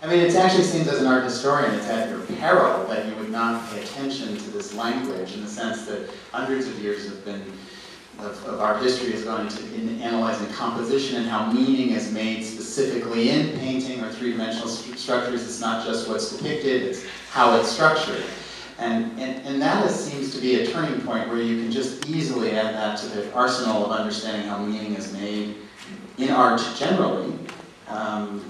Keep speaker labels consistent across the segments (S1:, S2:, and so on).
S1: I mean, it actually seems as an art historian, it's at your peril that you would not pay attention to this language, in the sense that hundreds of years have been of art history has gone into analyzing composition and how meaning is made specifically in painting or three-dimensional structures. It's not just what's depicted, it's how it's structured. And that seems to be a turning point where you can just easily add that to the arsenal of understanding how meaning is made in art generally, and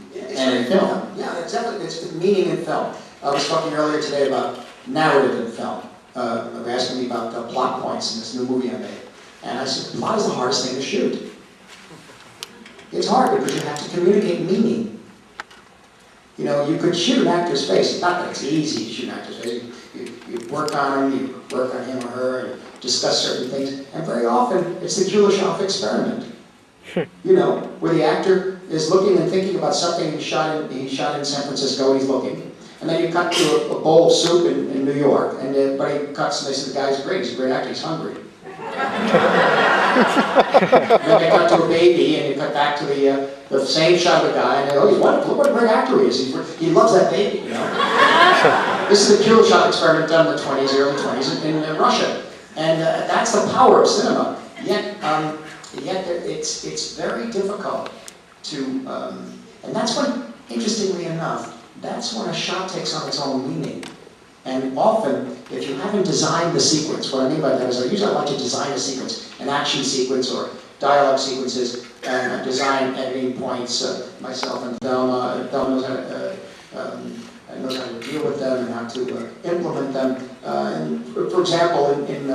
S1: in film.
S2: Yeah, exactly. It's meaning in film. I was talking earlier today about narrative in film. They were asking me about the plot points in this new movie I made. And I said, plot is the hardest thing to shoot. It's hard because you have to communicate meaning. You know, you could shoot an actor's face. Not that it's easy to shoot an actor's face. You work on him, you work on him or her, and discuss certain things. And very often, it's the Kuleshov experiment. You know, where the actor is looking and thinking about something he shot in San Francisco, he's looking. And then you cut to a bowl of soup in New York, and everybody cuts and they say, the guy's great, he's a great actor, he's hungry. And then they cut to a baby, and you cut back to the same shot of the guy, and they go, oh, he's wonderful, look what a great actor he is. He loves that baby, you know. This is the Kuleshov experiment done in the 20s, early 20s in Russia. And that's the power of cinema. Yet it's very difficult to, and that's when, interestingly enough, that's when a shot takes on its own meaning. And often, if you haven't designed the sequence, what I mean by that is I usually like to design a sequence, an action sequence or dialogue sequences, and design editing points myself and Thelma. Thelma knows how to deal with them and how to implement them. And for example, in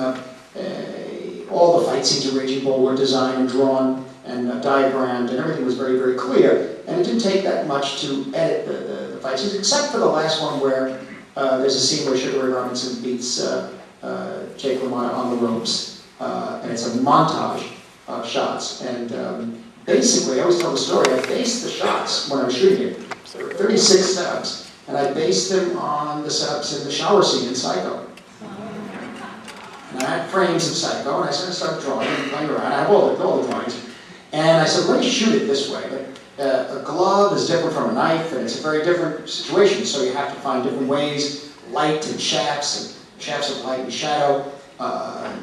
S2: all the fight scenes of Raging Bull were designed and drawn and diagrammed, and everything was very, very clear. And it didn't take that much to edit the fight scenes, except for the last one where there's a scene where Sugar Ray Robinson beats Jake LaMotta on the ropes, and it's a montage of shots. And basically, I always tell the story, I based the shots when I was shooting it. There were 36 setups, and I based them on the setups in the shower scene in Psycho. And I had frames of Psycho, and I started drawing and playing around. I have all the drawings. And I said, let me shoot it this way. A glove is different from a knife, and it's a very different situation, so you have to find different ways, light and shafts of light and shadow,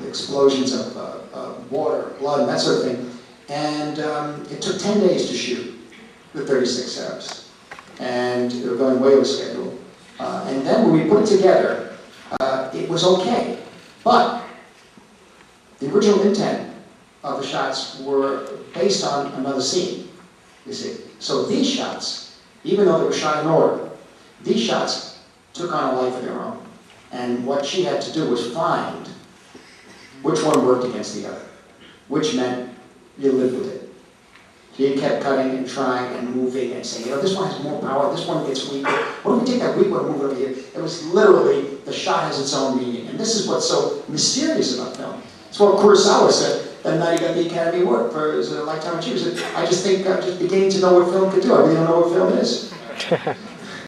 S2: explosions of water, blood, and that sort of thing. And it took 10 days to shoot the 36 setups, and they were going way over schedule. And then when we put it together, it was okay. But the original intent of the shots were based on another scene, you see. So these shots, even though they were shot in order, these shots took on a life of their own. And what she had to do was find which one worked against the other, which meant you lived with it. She kept cutting and trying and moving and saying, you know, this one has more power, this one gets weaker. What if we take that weak one and move it over here? It was literally, the shot has its own meaning. And this is what's so mysterious about film. It's what Kurosawa said that night he got the Academy Award for his Lifetime Achievement. I just think I'm just beginning to know what film could do. I really don't know what film is.